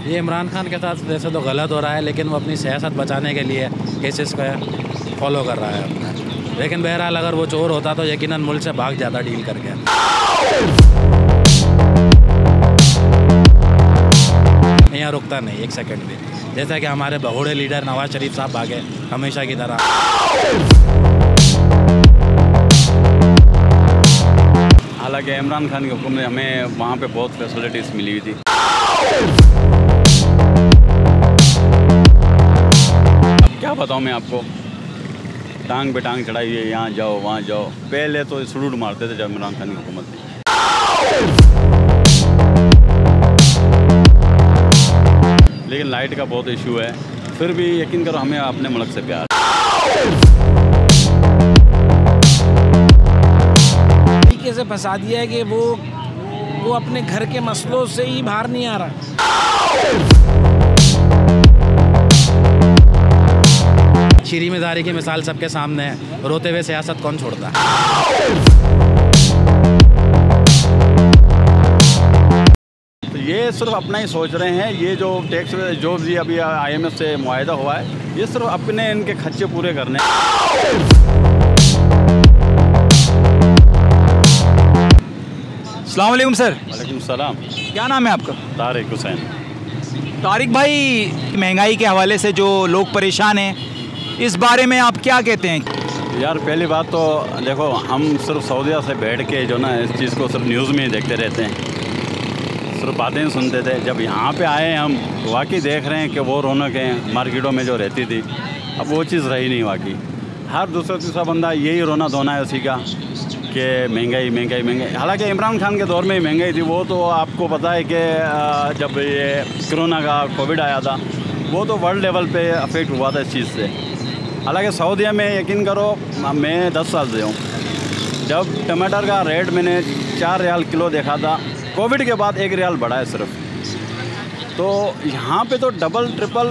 ये इमरान खान के साथ वैसे तो गलत हो रहा है, लेकिन वो अपनी सियासत बचाने के लिए केसेस को फॉलो कर रहा है अपना। लेकिन बहरहाल अगर वो चोर होता तो यकीनन मुल्क से भाग जाता डील करके। यहाँ रुकता नहीं एक सेकंड भी, जैसा कि हमारे बहुड़े लीडर नवाज शरीफ साहब भागे हमेशा की तरह। हालांकि इमरान खान की हुक्म में हमें वहाँ पे बहुत फैसिलिटीज़ मिली हुई थी। अब क्या बताऊँ मैं आपको, टांग पे टांग चढ़ाई है, यहाँ जाओ वहाँ जाओ। पहले तो सलूट मारते थे जब इमरान खान की हुकूमत थी। लेकिन लाइट का बहुत इशू है, फिर भी यकीन करो हमें अपने मुल्क से प्यार। तरीके से फंसा दिया है कि वो अपने घर के मसलों से ही बाहर नहीं आ रहा। शीरीमदारी की मिसाल सबके सामने है, रोते हुए सियासत कौन छोड़ता है। तो ये सिर्फ अपना ही सोच रहे हैं। ये जो टैक्स जो भी अभी IMF से मुआहदा हुआ है, ये सिर्फ अपने इनके खर्चे पूरे करने। अस्सलाम वालेकुम सर। वालेकुम सलाम। क्या नाम है आपका? तारिक हुसैन। तारिक भाई, महंगाई के हवाले से जो लोग परेशान हैं, इस बारे में आप क्या कहते हैं? यार पहली बात तो देखो, हम सिर्फ सऊदीया से बैठ के जो ना इस चीज़ को सिर्फ न्यूज़ में ही देखते रहते हैं, सिर्फ बातें ही सुनते थे। जब यहाँ पे आए हम तो वाकई देख रहे हैं कि वो रौनकें मार्केटों में जो रहती थी अब वो चीज़ रही नहीं। वाकई हर दूसरा तीसरा बंदा यही रोना धोना है उसी का कि महंगाई महंगाई महंगाई। हालांकि इमरान खान के दौर में ही महंगाई थी, वो तो आपको पता है कि जब ये कोरोना का कोविड आया था वो तो वर्ल्ड लेवल पे अफेक्ट हुआ था इस चीज़ से। हालांकि सऊदीया में यकीन करो, मैं 10 साल से हूँ, जब टमाटर का रेट मैंने 4 रियाल किलो देखा था, कोविड के बाद 1 रियाल बढ़ा है सिर्फ। तो यहाँ पे तो डबल ट्रिपल,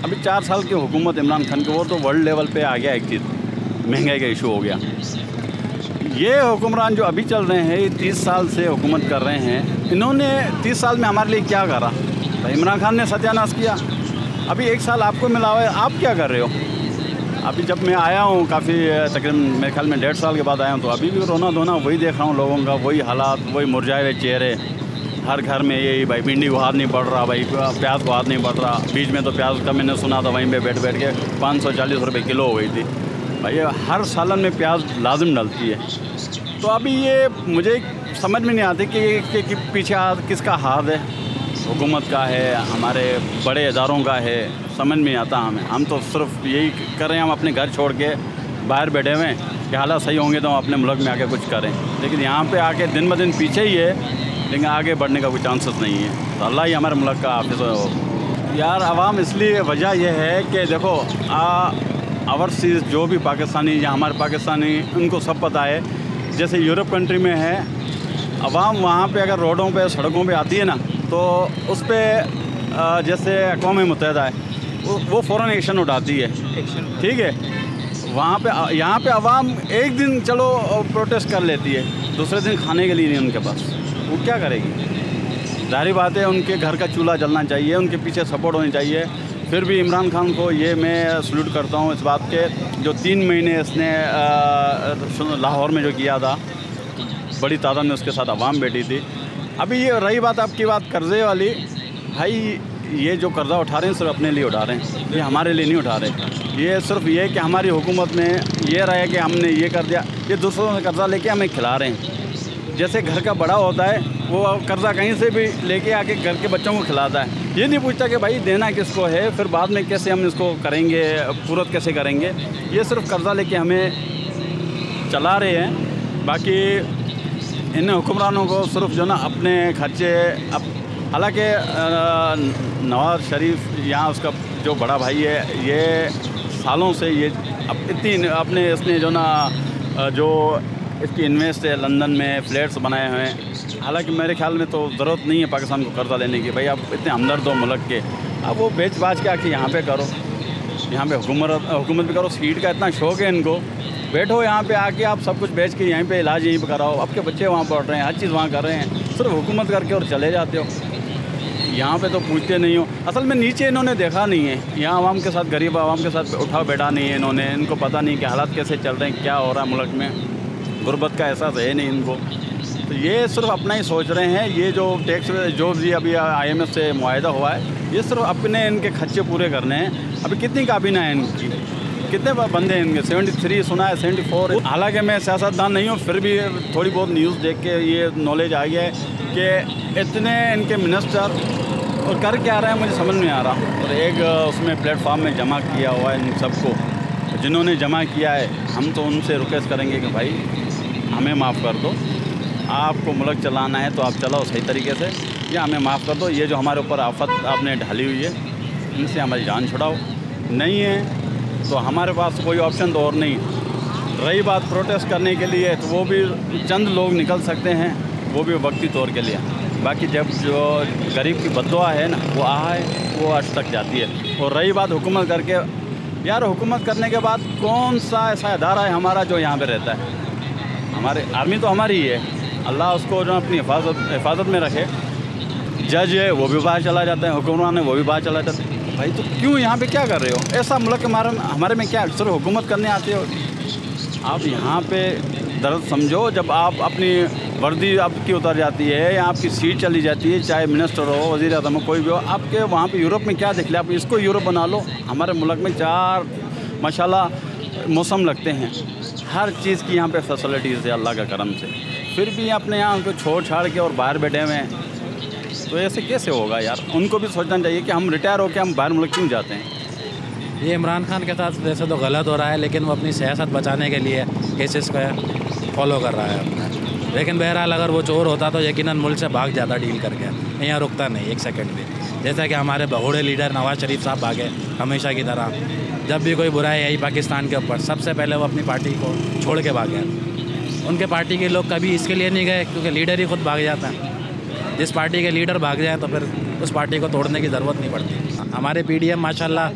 अभी 4 साल की हुकूमत इमरान खान की, वो तो वर्ल्ड लेवल पे आ गया। एक चीज़ महंगाई का इशू हो गया। ये हुक्मरान जो अभी चल रहे हैं, 30 साल से हुकूमत कर रहे हैं, इन्होंने 30 साल में हमारे लिए क्या करा? तो इमरान खान ने सत्यानाश किया। अभी 1 साल आपको मिला हुआ है, आप क्या कर रहे हो? अभी जब मैं आया हूँ काफ़ी तकरीबन मेरे ख्याल में 1.5 साल के बाद आया हूँ, तो अभी भी रोना धोना वही देख रहा हूँ लोगों का, वही हालात, वही मुरझाए हुए चेहरे। हर घर में यही, भाई भिंडी को हाथ नहीं पड़ रहा, भाई प्याज को हाथ नहीं पड़ रहा। बीच में तो प्याज का मैंने सुना था वहीं पे बैठ बैठ के 540 रुपये किलो हो गई थी। भाई हर सालन में प्याज लाजिम डलती है। तो अभी ये मुझे समझ में नहीं आती कि पीछे किसका हाथ है, हुकूमत का है, हमारे बड़े इदारों का है, समझ में आता हमें। हम तो सिर्फ यही कर रहे हैं, हम अपने घर छोड़ के बाहर बैठे हुए हैं कि हालात सही होंगे तो हम अपने मुल्क में आके कुछ करें। लेकिन यहाँ पे आके दिन ब दिन पीछे ही है, लेकिन आगे बढ़ने का कोई चांसेस नहीं है। तो अल्लाह ही हमारे मुल्क का हाफिज़ हो। यार आवाम इसलिए वजह यह है कि देखो ओवरसीज़ जो भी पाकिस्तानी या हमारे पाकिस्तानी, उनको सब पता है, जैसे यूरोप कंट्री में है, आवाम वहाँ पे अगर रोडों पे सड़कों पे आती है ना, तो उस पर जैसे अक़वाम मुत्तहिदा है वो फ़ौरन एक्शन उठाती है। ठीक है, वहाँ पे यहाँ पे आवाम एक दिन चलो प्रोटेस्ट कर लेती है, दूसरे दिन खाने के लिए नहीं उनके पास, वो क्या करेगी? ज़ाहिर बात है उनके घर का चूल्हा जलना चाहिए, उनके पीछे सपोर्ट होनी चाहिए। फिर भी इमरान खान को ये मैं सल्यूट करता हूँ इस बात के, जो 3 महीने इसने लाहौर में जो किया था, बड़ी तादाद में उसके साथ आवाम बैठी थी। अभी ये रही बात आपकी बात कर्ज़े वाली, भाई ये जो कर्ज़ा उठा रहे हैं सिर्फ अपने लिए उठा रहे हैं, ये हमारे लिए नहीं उठा रहे। ये सिर्फ ये कि हमारी हुकूमत में ये रहा है कि हमने ये कर दिया, ये दूसरों से कर्ज़ा लेके हमें खिला रहे हैं। जैसे घर का बड़ा होता है, वो कर्ज़ा कहीं से भी लेके आके घर के बच्चों को खिलाता है, ये नहीं पूछता कि भाई देना किसको है, फिर बाद में कैसे हम इसको करेंगे, पूरत कैसे करेंगे। ये सिर्फ कर्ज़ा लेके हमें चला रहे हैं। बाकी इन हुक्मरानों को सिर्फ जो ना अपने खर्चे, हालांकि नवाज शरीफ यहाँ उसका जो बड़ा भाई है, ये सालों से ये इतनी अपने इसने जो ना जो इसकी इन्वेस्ट है लंदन में, फ्लैट्स बनाए हुए हैं। हालांकि मेरे ख्याल में तो ज़रूरत नहीं है पाकिस्तान को कर्ज़ा लेने की। भाई आप इतने हमदर्द हो मुल्क के, अब वो बेच बाच के आके यहाँ पे करो, यहाँ पे हुकूमत भी करो। सीट का इतना शौक़ है इनको, बैठो यहाँ पे आके आप सब कुछ बेच के यहीं पे इलाज यहीं पे कराओ, आपके बच्चे वहाँ पढ़ रहे हैं, हर चीज़ वहाँ कर रहे हैं, सिर्फ हुकूमत करके और चले जाते हो। यहाँ पे तो पूछते नहीं हो। असल में नीचे इन्होंने देखा नहीं है, यहाँ आवाम के साथ, गरीब आवाम के साथ उठा बैठा नहीं है इन्होंने। इनको पता नहीं कि हालात कैसे चल रहे हैं, क्या हो रहा है मुल्क में, गुर्बत का एहसास है नहीं इनको। तो ये सिर्फ अपना ही सोच रहे हैं। ये जो टैक्स जो भी अभी IMF से मुआहदा हुआ है, ये सिर्फ अपने इनके खर्चे पूरे करने हैं। अभी कितनी काबीना है इनकी, कितने बंदे हैं इनके? 73 सुना है, 74। हालांकि मैं सियासतदान नहीं हूँ, फिर भी थोड़ी बहुत न्यूज़ देख के ये नॉलेज आ गया है कि इतने इनके मिनिस्टर और कर क्या रहे हैं मुझे समझ नहीं आ रहा। और एक उसमें प्लेटफार्म में जमा किया हुआ है इन सबको, जिन्होंने जमा किया है। हम तो उनसे रिक्वेस्ट करेंगे कि भाई हमें माफ़ कर दो, आपको मुल्क चलाना है तो आप चलाओ सही तरीके से, या हमें माफ़ कर दो। ये जो हमारे ऊपर आफत आपने ढाली हुई है, इनसे हमारी जान छुड़ाओ। नहीं है तो हमारे पास कोई ऑप्शन तो और नहीं। रही बात प्रोटेस्ट करने के लिए, तो वो भी चंद लोग निकल सकते हैं, वो भी वक्ती तौर के लिए। बाकी जब जो गरीब की बद्दुआ है ना, वो है वो अर्श तक जाती है। और रही बात हुकूमत करके, यार हुकूमत करने के बाद कौन सा ऐसा इदारा है हमारा जो यहाँ पे रहता है? हमारे आर्मी तो हमारी ही है, अल्लाह उसको जो अपनी हिफाजत में रखे। जज है वो भी बाहर चला जाता है, हुक्मरान है वो भी बाहर चला जाता है। भाई तो क्यों यहाँ पे क्या कर रहे हो? ऐसा मुल्क हमारे में क्या सिर्फ हुकूमत करने आते हो? आप यहाँ पे दर्द समझो। जब आप अपनी वर्दी आपकी उतर जाती है या आपकी सीट चली जाती है, चाहे मिनिस्टर हो, वज़ीर आज़म हो, कोई भी हो, आपके वहाँ पे यूरोप में क्या देख लिया? आप इसको यूरोप बना लो। हमारे मुल्क में 4 माशाल्लाह मौसम लगते हैं, हर चीज़ की यहाँ पे फैसिलिटीज़ है अल्लाह का करम से। फिर भी अपने यहाँ उनको छोड़ छाड़ के और बाहर बैठे हुए हैं, तो ऐसे कैसे होगा यार? उनको भी सोचना चाहिए कि हम रिटायर होकर हम बाहर मुल्क क्यों जाते हैं। ये इमरान खान के साथ वैसे तो गलत हो रहा है, लेकिन वो अपनी सियासत बचाने के लिए केसेस को फॉलो कर रहा है अपना। लेकिन बहरहाल अगर वो चोर होता तो यकीनन मुल्क से भाग जाता डील करके, यहाँ रुकता नहीं एक सेकंड भी। जैसा कि हमारे बगोड़े लीडर नवाज शरीफ साहब भागे हमेशा की तरह। जब भी कोई बुराई आई पाकिस्तान के ऊपर, सबसे पहले वो अपनी पार्टी को छोड़ के भागे। उनके पार्टी के लोग कभी इसके लिए नहीं गए क्योंकि लीडर ही खुद भाग जाता है। जिस पार्टी के लीडर भाग जाए तो फिर उस पार्टी को तोड़ने की ज़रूरत नहीं पड़ती। हमारे PDM माशाल्लाह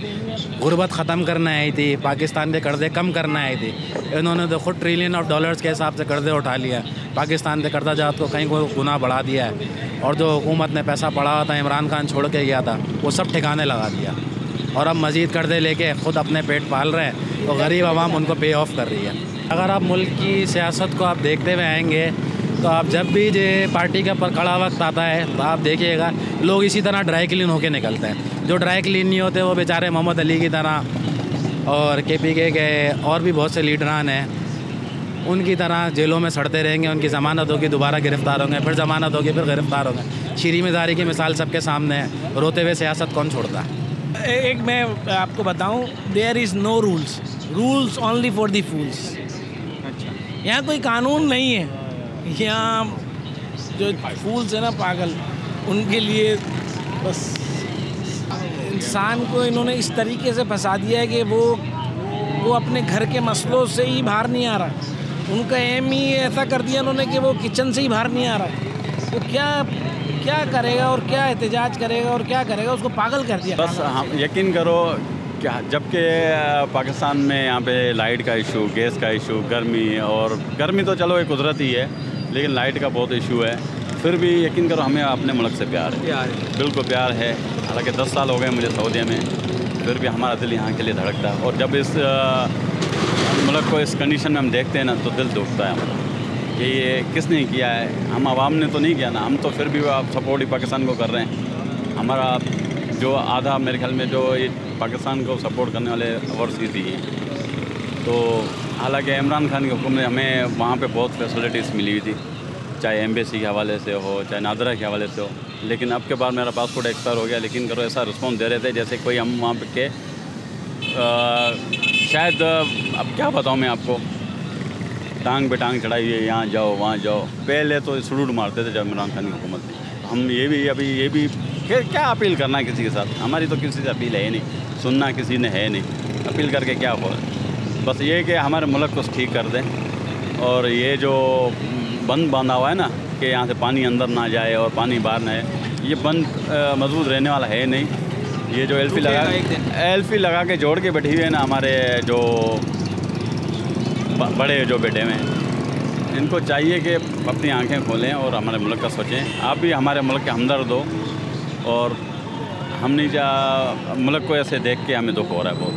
गुर्बत ख़त्म करने आई थी, पाकिस्तान के कर्ज़े कम करने आई थी। इन्होंने तो खुद ट्रिलियन ऑफ डॉलर्स के हिसाब से कर्ज़े उठा लिया है, पाकिस्तान के कर्जा जात को कहीं को गुना बढ़ा दिया है। और जो हुकूमत ने पैसा पड़ा था, इमरान खान छोड़ के गया था, वो सब ठिकाने लगा दिया। और अब मज़ीद कर्ज़े लेके ख़ुद अपने पेट पाल रहे हैं, तो गरीब आवाम उनको पे ऑफ कर रही है। अगर आप मुल्क की सियासत को आप देखते हुए आएंगे तो आप जब भी जो पार्टी के ऊपर कड़ा वक्त आता है तो आप देखिएगा लोग इसी तरह ड्राई क्लीन होके निकलते हैं। जो ड्राई क्लीन नहीं होते वो बेचारे मोहम्मद अली की तरह और KPK के और भी बहुत से लीडरान हैं, उनकी तरह जेलों में सड़ते रहेंगे। उनकी ज़मानत होगी, दोबारा गिरफ़्तार होंगे, फिर ज़मानत होगी, फिर गिरफ़्तार होंगे। शीरी मज़ारी की मिसाल सबके सामने है। रोते हुए सियासत कौन छोड़ता है? एक मैं आपको बताऊं, there is no rules only for the fools. यहाँ कोई कानून नहीं है। यहाँ जो फूल्स है ना, पागल, उनके लिए बस इंसान को इन्होंने इस तरीके से फंसा दिया है कि वो अपने घर के मसलों से ही बाहर नहीं आ रहा। उनका एम ही ऐसा कर दिया उन्होंने कि वो किचन से ही बाहर नहीं आ रहा। तो क्या करेगा और क्या एहतजाज करेगा और क्या करेगा, उसको पागल कर दिया। बस हम यकीन करो क्या, जबकि पाकिस्तान में यहाँ पे लाइट का इशू, गैस का इशू, गर्मी तो चलो एक कुदरत ही है, लेकिन लाइट का बहुत इशू है। फिर भी यकीन करो हमें अपने मुल्क से प्यार है, बिल्कुल प्यार है। हालांकि 10 साल हो गए मुझे सऊदीया में, फिर भी हमारा दिल यहाँ के लिए धड़कता है। और जब इस मुल्क को इस कंडीशन में हम देखते हैं ना, तो दिल दुखता है हमारा कि ये किसने किया है। हम आवाम ने तो नहीं किया ना, हम तो फिर भी सपोर्ट ही पाकिस्तान को कर रहे हैं। हमारा जो आधा मेरे ख्याल में जो ये पाकिस्तान को सपोर्ट करने वाले ओवरसीज़ ही हैं। तो हालांकि इमरान खान के हुक्म में हमें वहाँ पे बहुत फैसिलिटीज़ मिली हुई थी, चाहे एम्बेसी के हवाले से हो, चाहे नादरा के हवाले से हो। लेकिन अब के बाद मेरा पासपोर्ट एक्सपायर हो गया, लेकिन करो ऐसा रिस्पॉन्स दे रहे थे जैसे कोई हम वहाँ पे के शायद अब क्या बताऊँ मैं आपको, टांग पे टांग चढ़ाई है, यहाँ जाओ वहाँ जाओ। पहले तो सलूट मारते थे जब इमरान खान की हुकूमत थी। हम ये भी क्या अपील करना है किसी के साथ? हमारी तो किसी से अपील है नहीं, सुनना किसी ने है नहीं, अपील करके क्या हो। बस ये कि हमारे मुल्क को ठीक कर दें। और ये जो बंद बांधा हुआ है ना कि यहाँ से पानी अंदर ना जाए और पानी बाहर ना आए, ये बंद मजबूत रहने वाला है नहीं। ये जो एल्फी लगा के जोड़ के बैठी हुई है ना हमारे जो बड़े जो बेटे में, इनको चाहिए कि अपनी आंखें खोलें और हमारे मुल्क का सोचें। आप भी हमारे मुल्क के हमदर्द हो, और हमने जा मुल्क को ऐसे देख के हमें दुख हो रहा है बहुत,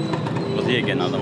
बस ये कहना था।